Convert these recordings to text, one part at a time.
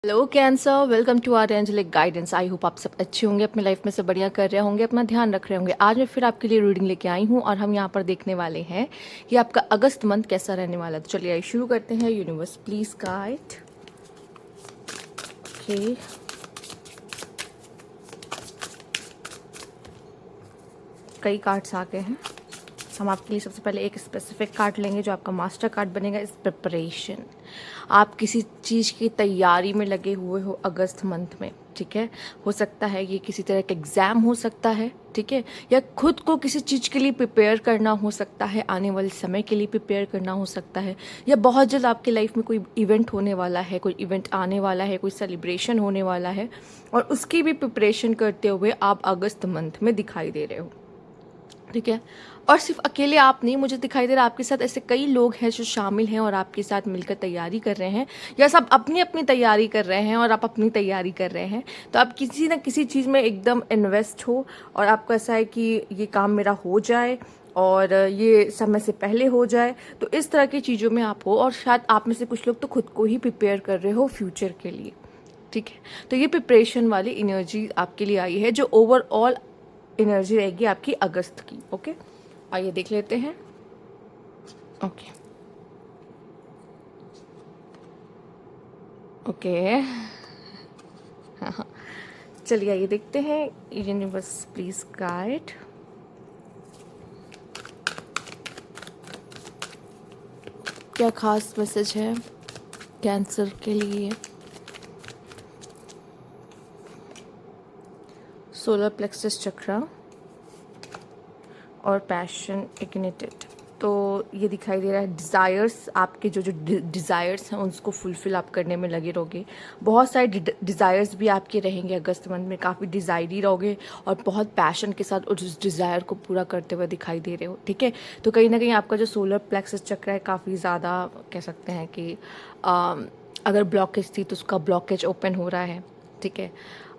Hello Cancer, welcome to our angelic guidance. I hope आप सब अच्छे होंगे, अपनी लाइफ में सब बढ़िया कर रहे होंगे, अपना ध्यान रख रहे होंगे। आज मैं फिर आपके लिए रीडिंग लेके आई हूँ और हम यहाँ पर देखने वाले हैं कि आपका अगस्त मंथ कैसा रहने वाला है। तो चलिए शुरू करते हैं। Universe please guide. ओके, कई कार्ड्स आ गए हैं। हम आपके लिए सबसे पहले एक स्पेसिफिक कार्ड लेंगे जो आपका मास्टर कार्ड बनेगा। इस प्रिपरेशन, आप किसी चीज़ की तैयारी में लगे हुए हो अगस्त मंथ में, ठीक है। हो सकता है ये किसी तरह का एग्ज़ाम हो सकता है, ठीक है, या खुद को किसी चीज़ के लिए प्रिपेयर करना हो सकता है, आने वाले समय के लिए प्रिपेयर करना हो सकता है, या बहुत जल्द आपकी लाइफ में कोई इवेंट होने वाला है, कोई इवेंट आने वाला है, कोई सेलिब्रेशन होने वाला है और उसकी भी प्रिपरेशन करते हुए आप अगस्त मंथ में दिखाई दे रहे हो, ठीक है। और सिर्फ अकेले आप नहीं, मुझे दिखाई दे रहा है आपके साथ ऐसे कई लोग हैं जो शामिल हैं और आपके साथ मिलकर तैयारी कर रहे हैं, या सब अपनी अपनी तैयारी कर रहे हैं और आप अपनी तैयारी कर रहे हैं। तो आप किसी ना किसी चीज़ में एकदम इन्वेस्ट हो और आपको ऐसा है कि ये काम मेरा हो जाए और ये समय से पहले हो जाए, तो इस तरह की चीज़ों में आप हो। और शायद आप में से कुछ लोग तो खुद को ही प्रिपेयर कर रहे हो फ्यूचर के लिए, ठीक है। तो ये प्रिपरेशन वाली एनर्जी आपके लिए आई है जो ओवरऑल एनर्जी रहेगी आपकी अगस्त की। ओके, आइए देख लेते हैं। ओके ओके, हाँ हाँ, चलिए आइए देखते हैं। Universe please guide. क्या खास मैसेज है कैंसर के लिए? सोलर प्लेक्सस चक्रा और पैशन इग्निटेड। तो ये दिखाई दे रहा है डिज़ायर्स, आपके जो जो डिज़ायर्स हैं उसको फुलफ़िल आप करने में लगे रहोगे। बहुत सारे डिज़ायर्स भी आपके रहेंगे अगस्त मंथ में, काफ़ी डिज़ायरी रहोगे और बहुत पैशन के साथ उस डिज़ायर को पूरा करते हुए दिखाई दे रहे हो, ठीक है। तो कहीं ना कहीं आपका जो सोलर प्लेक्सस चक्र है काफ़ी ज़्यादा कह सकते हैं कि अगर ब्लॉकेज थी तो उसका ब्लॉकेज ओपन हो रहा है, ठीक है।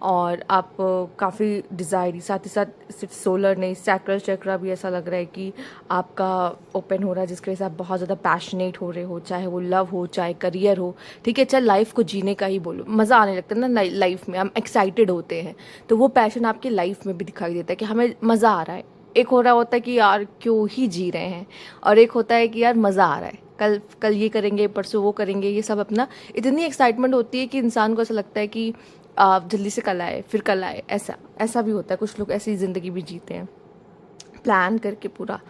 और आप काफ़ी डिज़ायरी, साथ ही साथ सिर्फ सोलर नहीं, सैक्रल चक्रा भी ऐसा लग रहा है कि आपका ओपन हो रहा है, जिसकी वजह से आप बहुत ज़्यादा पैशनेट हो रहे हो, चाहे वो लव हो चाहे करियर हो, ठीक है। चाहे लाइफ को जीने का ही बोलो, मज़ा आने लगता है ना लाइफ में, हम एक्साइटेड होते हैं, तो वो पैशन आपकी लाइफ में भी दिखाई देता है कि हमें मज़ा आ रहा है। एक हो रहा होता है कि यार क्यों ही जी रहे हैं, और एक होता है कि यार मज़ा आ रहा है, कल कल ये करेंगे, परसों वो करेंगे, ये सब अपना इतनी एक्साइटमेंट होती है कि इंसान को ऐसा लगता है कि जल्दी से कल आए, फिर कल आए। ऐसा ऐसा भी होता है, कुछ लोग ऐसी ज़िंदगी भी जीते हैं प्लान करके पूरा।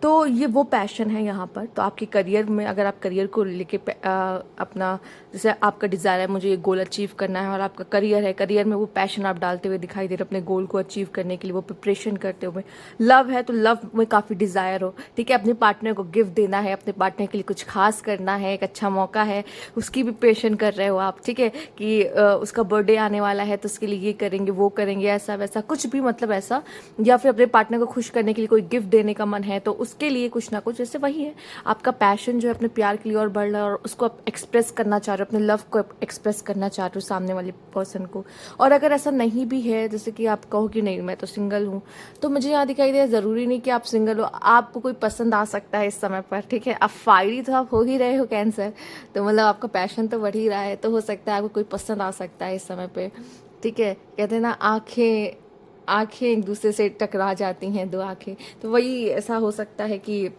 तो ये वो पैशन है यहाँ पर। तो आपके करियर में अगर आप करियर को लेके अपना, जैसे आपका डिज़ायर है मुझे ये गोल अचीव करना है, और आपका करियर है, करियर में वो पैशन आप डालते हुए दिखाई दे रहे हो अपने गोल को अचीव करने के लिए, वो प्रिपरेशन करते हुए। लव है तो लव में काफ़ी डिज़ायर हो, ठीक है, अपने पार्टनर को गिफ्ट देना है, अपने पार्टनर के लिए कुछ खास करना है, एक अच्छा मौका है, उसकी भी प्रिपरेशन कर रहे हो आप, ठीक है, कि उसका बर्थडे आने वाला है तो उसके लिए ये करेंगे वो करेंगे, ऐसा वैसा कुछ भी, मतलब ऐसा। या फिर अपने पार्टनर को खुश करने के लिए कोई गिफ्ट देने का मन है तो उसके लिए कुछ ना कुछ, जैसे वही है आपका पैशन जो है अपने प्यार के लिए और बढ़ रहा है, और उसको आप एक्सप्रेस करना चाह रहे हो, अपने लव को एक्सप्रेस करना चाह रहे हो सामने वाले पर्सन को। और अगर ऐसा नहीं भी है, जैसे कि आप कहो कि नहीं मैं तो सिंगल हूँ, तो मुझे यहाँ दिखाई दे, ज़रूरी नहीं कि आप सिंगल हो, आपको कोई पसंद आ सकता है इस समय पर, ठीक है। आप फायरी तो आप हो ही रहे हो कैंसर, तो मतलब आपका पैशन तो बढ़ ही रहा है, तो हो सकता है आपको कोई पसंद आ सकता है इस समय पे, ठीक है। कहते हैं ना आंखें आंखें एक दूसरे से टकरा जाती हैं, दो आंखें, तो वही ऐसा हो सकता है कि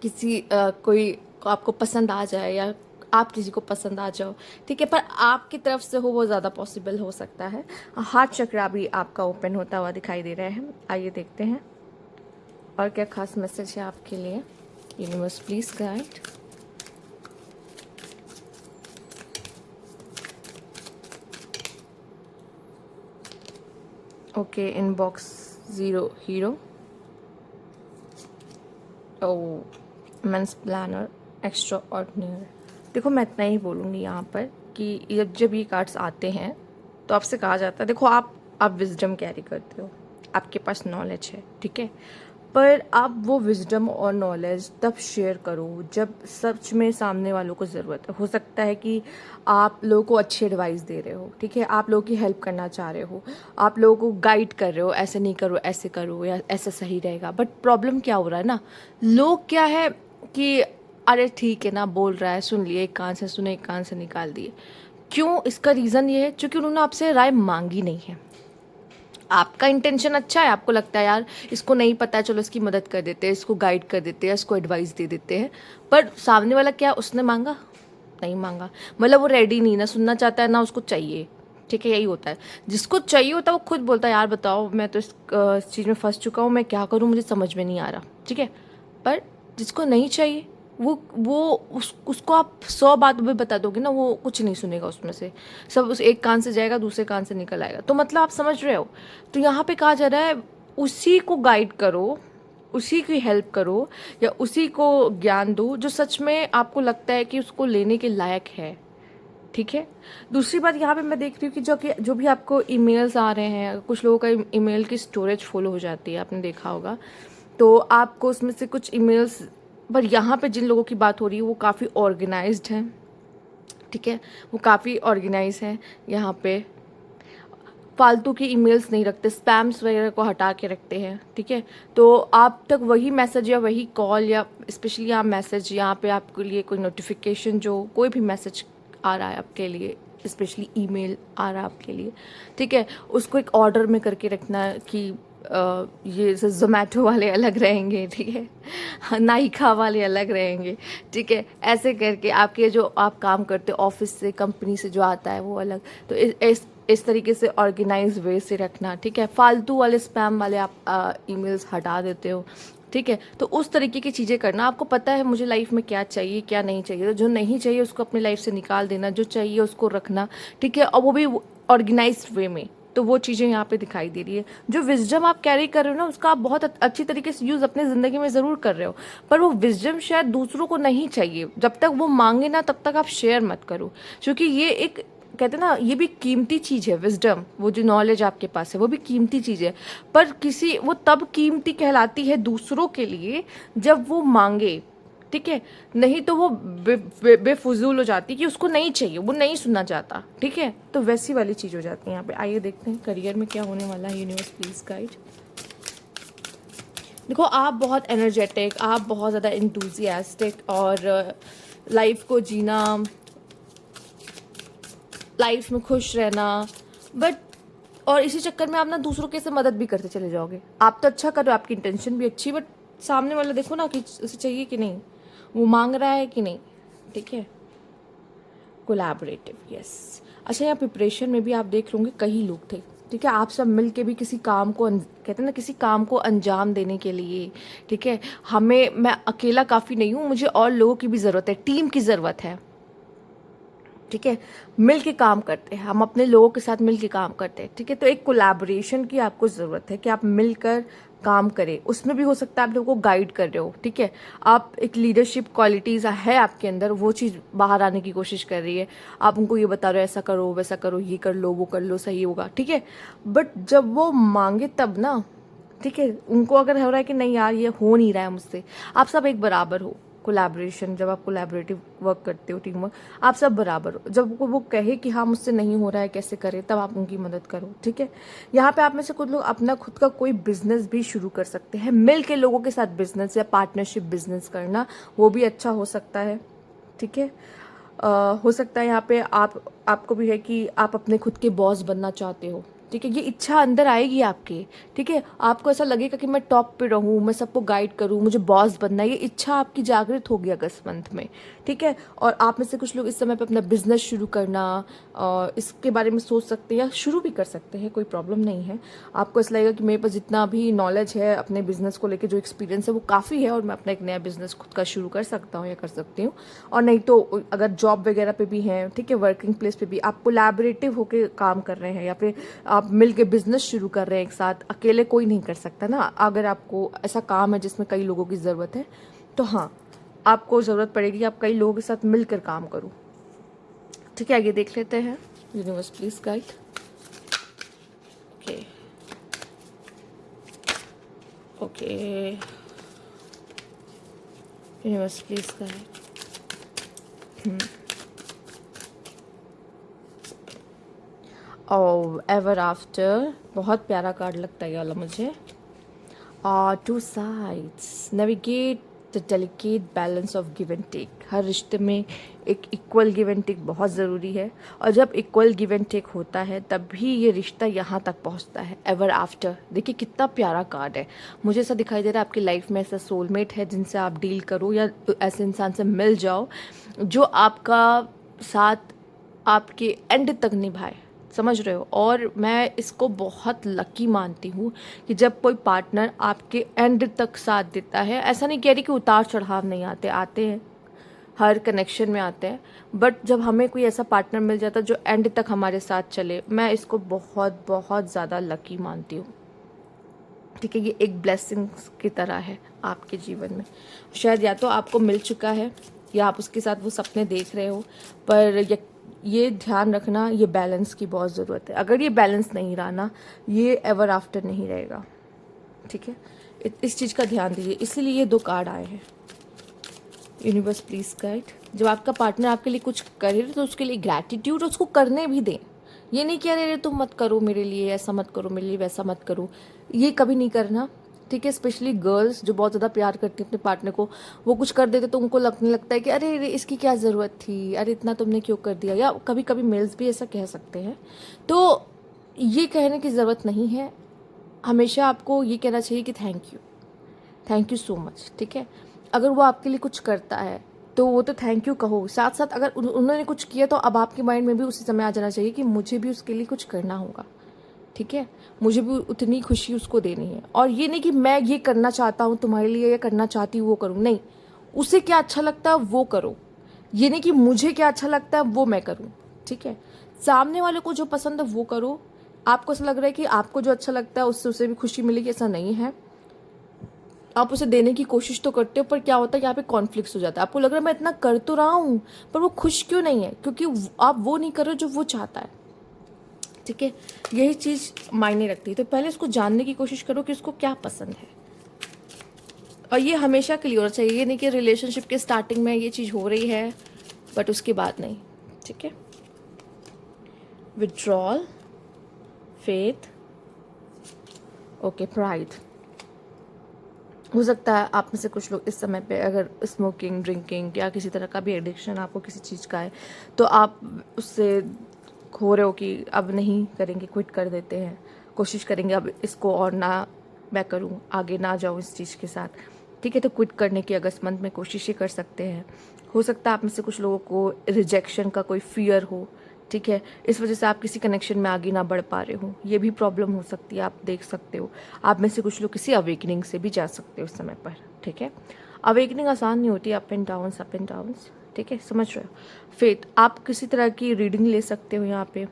किसी कोई को आपको पसंद आ जाए या आप किसी को पसंद आ जाओ, ठीक है, पर आपकी तरफ से हो वो ज़्यादा पॉसिबल हो सकता है। हार्ट चक्रा भी आपका ओपन होता हुआ दिखाई दे रहा है। आइए देखते हैं और क्या खास मैसेज है आपके लिए। Universe please guide. Okay, inbox 0 hero, ओ मेंस प्लानर, एक्स्ट्रा ऑर्डिनरी। देखो मैं इतना ही बोलूँगी यहाँ पर कि जब ये कार्ड्स आते हैं तो आपसे कहा जाता है, देखो आप विजडम कैरी करते हो, आपके पास नॉलेज है, ठीक है, पर आप वो विजडम और नॉलेज तब शेयर करो जब सच में सामने वालों को ज़रूरत है। हो सकता है कि आप लोगों को अच्छी एडवाइस दे रहे हो, ठीक है, आप लोगों की हेल्प करना चाह रहे हो, आप लोगों को गाइड कर रहे हो, ऐसे नहीं करो ऐसे करो या ऐसा सही रहेगा, बट प्रॉब्लम क्या हो रहा है ना, लोग क्या है कि अरे ठीक है ना, बोल रहा है, सुन लिए, एक कान से सुने एक कान से निकाल दिए। क्यों? इसका रीज़न ये है क्योंकि उन्होंने आपसे राय मांगी नहीं है। आपका इंटेंशन अच्छा है, आपको लगता है यार इसको नहीं पता है, चलो इसकी मदद कर देते हैं, इसको गाइड कर देते हैं, इसको एडवाइस दे देते हैं। पर सामने वाला क्या उसने मांगा? नहीं मांगा। मतलब वो रेडी नहीं, ना सुनना चाहता है ना उसको चाहिए। ठीक है, यही होता है। जिसको चाहिए होता है वो खुद बोलता है यार बताओ, मैं तो इस चीज़ में फंस चुका हूँ, मैं क्या करूँ, मुझे समझ में नहीं आ रहा। ठीक है, पर जिसको नहीं चाहिए वो उसको आप 100 बात भी बता दोगे ना, वो कुछ नहीं सुनेगा उसमें से। सब उस एक कान से जाएगा, दूसरे कान से निकल आएगा। तो मतलब आप समझ रहे हो। तो यहाँ पे कहा जा रहा है उसी को गाइड करो, उसी की हेल्प करो, या उसी को ज्ञान दो जो सच में आपको लगता है कि उसको लेने के लायक है। ठीक है। दूसरी बात यहाँ पे मैं देख रही हूँ कि जो भी आपको ईमेल्स आ रहे हैं, कुछ लोगों का ईमेल की स्टोरेज फुल हो जाती है, आपने देखा होगा। तो आपको उसमें से कुछ ईमेल्स, पर यहाँ पे जिन लोगों की बात हो रही है वो काफ़ी ऑर्गेनाइज्ड हैं। ठीक है, वो काफ़ी ऑर्गेनाइज हैं। यहाँ पे फालतू की ईमेल्स नहीं रखते, स्पैम्स वगैरह को हटा के रखते हैं। ठीक है, तो आप तक वही मैसेज या वही कॉल या स्पेशली आप मैसेज, यहाँ पे आपके लिए कोई नोटिफिकेशन, जो कोई भी मैसेज आ रहा है आपके लिए, स्पेशली ईमेल आ रहा है आपके लिए, ठीक है, उसको एक ऑर्डर में करके रखना कि ये जोमेटो वाले अलग रहेंगे, ठीक है, नाइका वाले अलग रहेंगे। ठीक है, ऐसे करके आपके जो आप काम करते हो ऑफिस से, कंपनी से जो आता है वो अलग। तो इस तरीके से ऑर्गेनाइज वे से रखना। ठीक है, फालतू वाले स्पैम वाले आप ईमेल्स हटा देते हो। ठीक है, तो उस तरीके की चीज़ें करना। आपको पता है मुझे लाइफ में क्या चाहिए क्या नहीं चाहिए, तो जो नहीं चाहिए उसको अपनी लाइफ से निकाल देना, जो चाहिए उसको रखना। ठीक है, और वो भी ऑर्गेनाइज वे में। तो वो चीज़ें यहाँ पे दिखाई दे रही है। जो विजडम आप कैरी कर रहे हो ना, उसका आप बहुत अच्छी तरीके से यूज़ अपने ज़िंदगी में ज़रूर कर रहे हो, पर वो विजडम शायद दूसरों को नहीं चाहिए। जब तक वो मांगे ना तब तक आप शेयर मत करो, क्योंकि ये एक, कहते हैं ना, ये भी कीमती चीज़ है। विजडम, वो जो नॉलेज आपके पास है वो भी कीमती चीज़ है, पर किसी वो तब कीमती कहलाती है दूसरों के लिए जब वो मांगे। ठीक है, नहीं तो वो बेफजूल हो जाती है कि उसको नहीं चाहिए, वो नहीं सुनना चाहता। ठीक है, तो वैसी वाली चीज़ हो जाती है यहाँ पे। आइए देखते हैं करियर में क्या होने वाला है। Universe please guide. देखो, आप बहुत एनर्जेटिक, आप बहुत ज़्यादा इंथुजियास्टिक, और लाइफ को जीना, लाइफ में खुश रहना, बट और इसी चक्कर में आप ना दूसरों के से मदद भी करते चले जाओगे। आप तो अच्छा कर रहे हो, आपकी इंटेंशन भी अच्छी, बट सामने वाला देखो ना कि उसे चाहिए कि नहीं, वो मांग रहा है कि नहीं। ठीक है, कोलैबोरेटिव, यस। अच्छा, यहाँ प्रिपरेशन में भी आप देख लोगे कई लोग थे। ठीक है, आप सब मिल के भी किसी काम को कहते हैं ना, किसी काम को अंजाम देने के लिए। ठीक है, मैं अकेला काफ़ी नहीं हूँ, मुझे और लोगों की भी ज़रूरत है, टीम की ज़रूरत है। ठीक है, मिल के काम करते हैं, हम अपने लोगों के साथ मिल के काम करते हैं। ठीक है, तो एक कोलैबोरेशन की आपको ज़रूरत है कि आप मिलकर काम करें। उसमें भी हो सकता है आप लोगों को गाइड कर रहे हो। ठीक है, आप एक लीडरशिप क्वालिटीज़ है आपके अंदर, वो चीज़ बाहर आने की कोशिश कर रही है। आप उनको ये बता रहे हो ऐसा करो वैसा करो, ये कर लो वो कर लो, सही होगा। ठीक है, बट जब वो मांगे तब ना, ठीक है, उनको अगर हो रहा है कि नहीं यार ये हो नहीं रहा है मुझसे, आप सब एक बराबर हो। कोलैबोरेशन, जब आप कोलैबोरेटिव वर्क करते हो, टीम वर्क, आप सब बराबर हो। जब वो कहे कि हाँ मुझसे नहीं हो रहा है, कैसे करें, तब आप उनकी मदद करो। ठीक है, यहाँ पे आप में से कुछ लोग अपना खुद का कोई बिजनेस भी शुरू कर सकते हैं, मिल के लोगों के साथ बिजनेस या पार्टनरशिप बिजनेस करना, वो भी अच्छा हो सकता है। ठीक है, हो सकता है यहाँ पे आपको भी है कि आप अपने खुद के बॉस बनना चाहते हो। ठीक है, ये इच्छा अंदर आएगी आपके। ठीक है, आपको ऐसा लगेगा कि मैं टॉप पे रहूँ, मैं सबको गाइड करूँ, मुझे बॉस बनना है, ये इच्छा आपकी जागृत होगी अगस्त मंथ में। ठीक है, और आप में से कुछ लोग इस समय पे अपना बिजनेस शुरू करना, इसके बारे में सोच सकते हैं या शुरू भी कर सकते हैं, कोई प्रॉब्लम नहीं है। आपको ऐसा लगेगा कि मेरे पास जितना भी नॉलेज है अपने बिजनेस को लेकर, जो एक्सपीरियंस है वो काफ़ी है, और मैं अपना एक नया बिजनेस खुद का शुरू कर सकता हूँ या कर सकती हूँ। और नहीं तो अगर जॉब वगैरह पे भी हैं, ठीक है, वर्किंग प्लेस पे भी आप कोलैबोरेटिव होकर काम कर रहे हैं, या फिर आप मिल के बिजनेस शुरू कर रहे हैं एक साथ, अकेले कोई नहीं कर सकता ना। अगर आपको ऐसा काम है जिसमें कई लोगों की ज़रूरत है, तो हाँ, आपको ज़रूरत पड़ेगी आप कई लोगों के साथ मिलकर काम करो। ठीक है, आगे देख लेते हैं। Universe please guide. Okay okay, universe please guide. और एवर आफ्टर, बहुत प्यारा कार्ड लगता है ये वाला मुझे। Two sides, navigate the delicate balance of give and take. हर रिश्ते में एक इक्वल गिव एंड टेक बहुत ज़रूरी है, और जब इक्वल गिव एंड टेक होता है तब भी ये रिश्ता यहाँ तक पहुँचता है, एवर आफ्टर। देखिए कितना प्यारा कार्ड है। मुझे ऐसा दिखाई दे रहा है आपकी लाइफ में ऐसा सोलमेट है जिनसे आप डील करो, या ऐसे इंसान से मिल जाओ जो आपका साथ आपके एंड तक निभाए, समझ रहे हो। और मैं इसको बहुत लकी मानती हूँ कि जब कोई पार्टनर आपके एंड तक साथ देता है। ऐसा नहीं कह रही कि उतार चढ़ाव नहीं आते, आते हैं, हर कनेक्शन में आते हैं, बट जब हमें कोई ऐसा पार्टनर मिल जाता है जो एंड तक हमारे साथ चले, मैं इसको बहुत बहुत ज़्यादा लकी मानती हूँ। ठीक है, ये एक ब्लेसिंग्स की तरह है आपके जीवन में। शायद या तो आपको मिल चुका है या आप उसके साथ वो सपने देख रहे हो, पर ये ध्यान रखना, ये बैलेंस की बहुत ज़रूरत है। अगर ये बैलेंस नहीं रहा ना, ये एवर आफ्टर नहीं रहेगा। ठीक है, इस चीज़ का ध्यान दीजिए, इसीलिए ये 2 कार्ड आए हैं। Universe please guide. जब आपका पार्टनर आपके लिए कुछ करे तो उसके लिए ग्रैटिट्यूड उसको करने भी दें। ये नहीं कह रहे तुम मत करो मेरे लिए, ऐसा मत करो मेरे लिए, वैसा मत करो, ये कभी नहीं करना। ठीक है, स्पेशली गर्ल्स जो बहुत ज़्यादा प्यार करती हैं अपने पार्टनर को, वो कुछ कर देते तो उनको लगने लगता है कि अरे इसकी क्या ज़रूरत थी, अरे इतना तुमने क्यों कर दिया। या कभी कभी मेल्स भी ऐसा कह सकते हैं, तो ये कहने की ज़रूरत नहीं है। हमेशा आपको ये कहना चाहिए कि थैंक यू सो मच। ठीक है, अगर वो आपके लिए कुछ करता है तो वो तो थैंक यू कहो, साथ साथ अगर उन्होंने कुछ किया तो अब आपके माइंड में भी उसी समय आ जाना चाहिए कि मुझे भी उसके लिए कुछ करना होगा। ठीक है, मुझे भी उतनी खुशी उसको देनी है। और ये नहीं कि मैं ये करना चाहता हूँ तुम्हारे लिए या करना चाहती हूँ वो करूँ, नहीं, उसे क्या अच्छा लगता है वो करो। ये नहीं कि मुझे क्या अच्छा लगता है वो मैं करूँ। ठीक है, सामने वाले को जो पसंद है वो करो। आपको ऐसा लग रहा है कि आपको जो अच्छा लगता है उससे उसे भी खुशी मिलेगी, ऐसा नहीं है। आप उसे देने की कोशिश तो करते हो, पर क्या होता है यहाँ पे कॉन्फ्लिक्ट हो जाता है। आपको लग रहा है मैं इतना कर तो रहा हूँ, पर वो खुश क्यों नहीं है, क्योंकि आप वो नहीं कर रहे जो वो चाहता है। ठीक है, यही चीज़ मायने रखती है। तो पहले उसको जानने की कोशिश करो कि उसको क्या पसंद है, और ये हमेशा के लिए होना चाहिए। ये नहीं कि रिलेशनशिप के स्टार्टिंग में ये चीज़ हो रही है बट उसके बाद नहीं। ठीक है, विड्रॉल, फेथ, ओके, प्राइड। हो सकता है आप में से कुछ लोग इस समय पे अगर स्मोकिंग, ड्रिंकिंग या किसी तरह का भी एडिक्शन आपको किसी चीज़ का है, तो आप उससे खो रहे हो कि अब नहीं करेंगे, क्विट कर देते हैं, कोशिश करेंगे अब इसको और ना मैं करूं, आगे ना जाऊं इस चीज़ के साथ। ठीक है, तो क्विट करने की अगस्त मंथ में कोशिशें कर सकते हैं। हो सकता है आप में से कुछ लोगों को रिजेक्शन का कोई फियर हो। ठीक है, इस वजह से आप किसी कनेक्शन में आगे ना बढ़ पा रहे हो, ये भी प्रॉब्लम हो सकती है, आप देख सकते हो। आप में से कुछ लोग किसी अवेकनिंग से भी जा सकते हो इस समय पर। ठीक है, अवेकनिंग आसान नहीं होती, अप एंड डाउन्स। ठीक है, समझ रहे हो। फेथ, आप किसी तरह की रीडिंग ले सकते हो यहाँ पे।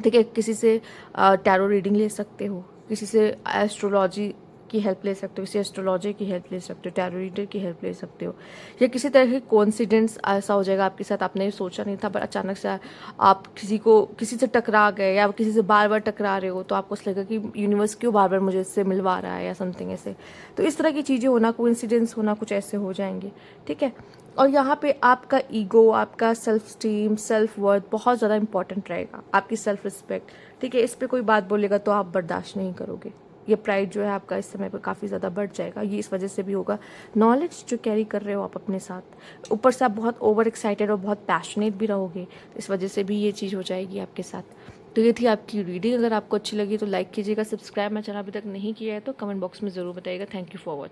ठीक है, किसी से टैरो रीडिंग ले सकते हो, किसी से एस्ट्रोलॉजी की हेल्प ले सकते हो, किसी एस्ट्रोलॉजर की हेल्प ले सकते हो, टैरो रीडर की हेल्प ले सकते हो, या किसी तरह के कोइंसिडेंस ऐसा हो जाएगा आपके साथ, आपने सोचा नहीं था पर अचानक से आप किसी से टकरा गए या किसी से बार बार टकरा रहे हो, तो आपको ऐसा लगेगा कि यूनिवर्स क्यों बार बार मुझे इससे मिलवा रहा है या समथिंग ऐसे। तो इस तरह की चीज़ें होना, कोइंसिडेंस होना, कुछ ऐसे हो जाएंगे। ठीक है, और यहाँ पे आपका ईगो, आपका सेल्फ स्टीम, सेल्फ वर्थ बहुत ज़्यादा इंपॉर्टेंट रहेगा, आपकी सेल्फ रिस्पेक्ट। ठीक है, इस पर कोई बात बोलेगा तो आप बर्दाश्त नहीं करोगे। ये प्राइड जो है आपका इस समय पर काफ़ी ज़्यादा बढ़ जाएगा। ये इस वजह से भी होगा, नॉलेज जो कैरी कर रहे हो आप अपने साथ, ऊपर से आप बहुत ओवर एक्साइटेड और बहुत पैशनेट भी रहोगे, इस वजह से भी ये चीज़ हो जाएगी आपके साथ। तो ये थी आपकी रीडिंग। अगर आपको अच्छी लगी तो लाइक कीजिएगा, सब्सक्राइब मेरा चैनल अभी तक नहीं किया है तो कमेंट बॉक्स में ज़रूर बताइएगा। Thank you for watching.